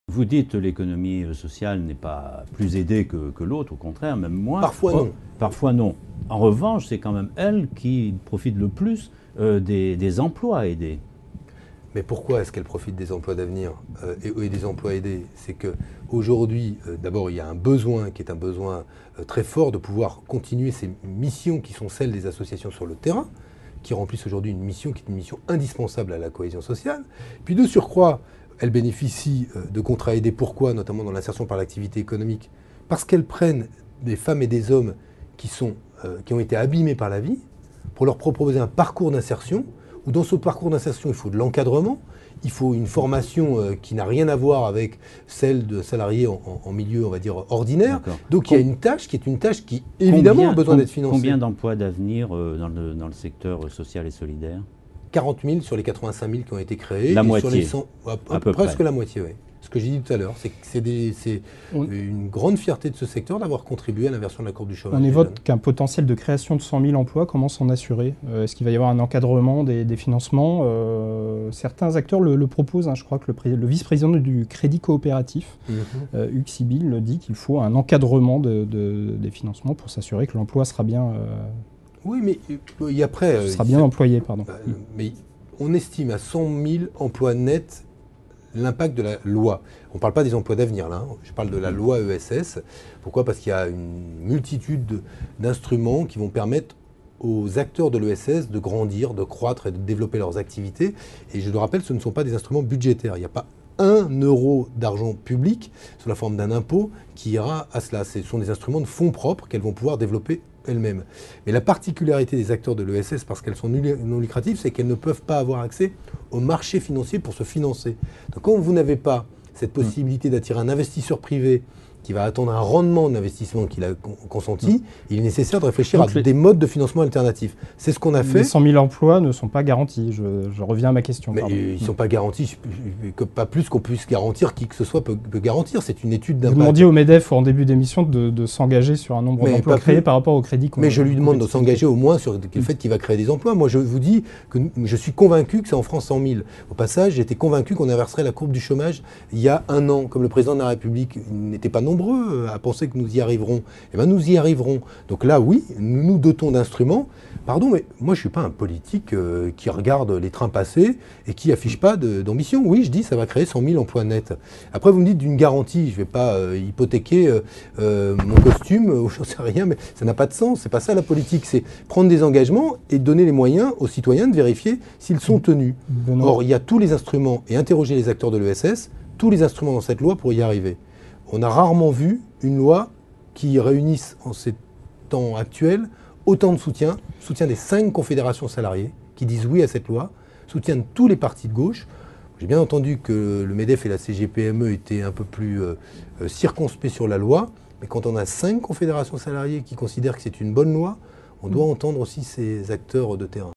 Vous dites que l'économie sociale n'est pas plus aidée que l'autre, au contraire, même moins. Parfois non. Parfois non. En revanche, c'est quand même elle qui profite le plus des emplois aidés. Mais pourquoi est-ce qu'elle profite des emplois d'avenir et des emplois aidés? C'est qu'aujourd'hui, d'abord, il y a un besoin qui est un besoin très fort de pouvoir continuer ces missions qui sont celles des associations sur le terrain, qui remplissent aujourd'hui une mission qui est une mission indispensable à la cohésion sociale. Puis de surcroît, elles bénéficient de contrats aidés. Pourquoi? Notamment dans l'insertion par l'activité économique. Parce qu'elles prennent des femmes et des hommes qui ont été abîmés par la vie pour leur proposer un parcours d'insertion où dans ce parcours d'insertion, il faut de l'encadrement, il faut une formation qui n'a rien à voir avec celle de salariés en milieu, on va dire, ordinaire. Donc il y a une tâche qui, évidemment, a besoin d'être financée. Combien d'emplois d'avenir dans le secteur social et solidaire? 40 000 sur les 85 000 qui ont été créés. La moitié. Presque la moitié, oui. Ce que j'ai dit tout à l'heure, c'est une grande fierté de ce secteur d'avoir contribué à l'inversion de la courbe du chômage. On évoque qu'un potentiel de création de 100 000 emplois, comment s'en assurer? Est-ce qu'il va y avoir un encadrement des financements? Certains acteurs le proposent, hein. Je crois que le vice-président du Crédit Coopératif, Hugues Sibyl, le dit qu'il faut un encadrement des financements pour s'assurer que l'emploi sera bien... Oui, mais après... sera bien employé, pardon. Mais on estime à 100 000 emplois nets l'impact de la loi. On ne parle pas des emplois d'avenir, là. Je parle de la loi ESS. Pourquoi? Parce qu'il y a une multitude d'instruments qui vont permettre aux acteurs de l'ESS de grandir, de croître et de développer leurs activités. Et je le rappelle, ce ne sont pas des instruments budgétaires. Il n'y a pas 1 euro d'argent public sous la forme d'un impôt qui ira à cela. Ce sont des instruments de fonds propres qu'elles vont pouvoir développer elles-mêmes. Mais la particularité des acteurs de l'ESS, parce qu'elles sont non lucratives, c'est qu'elles ne peuvent pas avoir accès au marché financier pour se financer. Donc quand vous n'avez pas cette possibilité d'attirer un investisseur privé qui va attendre un rendement d'investissement qu'il a consenti, il est nécessaire de réfléchir à des modes de financement alternatifs. C'est ce qu'on a fait. Les 100 000 emplois ne sont pas garantis. Je reviens à ma question. Mais ils ne sont pas garantis, pas plus qu'on puisse garantir qui que ce soit peut garantir. C'est une étude d'impact. Vous demandiez au MEDEF en début d'émission de s'engager sur un nombre d'emplois créés par rapport au crédit. Mais je lui demande de s'engager au moins sur le fait qu'il va créer des emplois. Moi, je vous dis que je suis convaincu que c'est en France 100 000. Au passage, j'étais convaincu qu'on inverserait la courbe du chômage il y a 1 an. Comme le président de la République n'était pas nombreux à penser que nous y arriverons, eh bien nous y arriverons. Donc là, oui, nous nous dotons d'instruments. Pardon, mais moi, je ne suis pas un politique qui regarde les trains passer et qui n'affiche pas d'ambition. Oui, je dis ça va créer 100 000 emplois nets. Après, vous me dites d'une garantie. Je ne vais pas hypothéquer mon costume, ou j'en sais rien, mais ça n'a pas de sens. C'est pas ça la politique. C'est prendre des engagements et donner les moyens aux citoyens de vérifier s'ils sont tenus. Or, il y a tous les instruments, et interroger les acteurs de l'ESS, tous les instruments dans cette loi pour y arriver. On a rarement vu une loi qui réunisse en ces temps actuels autant de soutien des 5 confédérations salariées qui disent oui à cette loi, soutien de tous les partis de gauche. J'ai bien entendu que le MEDEF et la CGPME étaient un peu plus circonspects sur la loi, mais quand on a 5 confédérations salariées qui considèrent que c'est une bonne loi, on doit entendre aussi ces acteurs de terrain.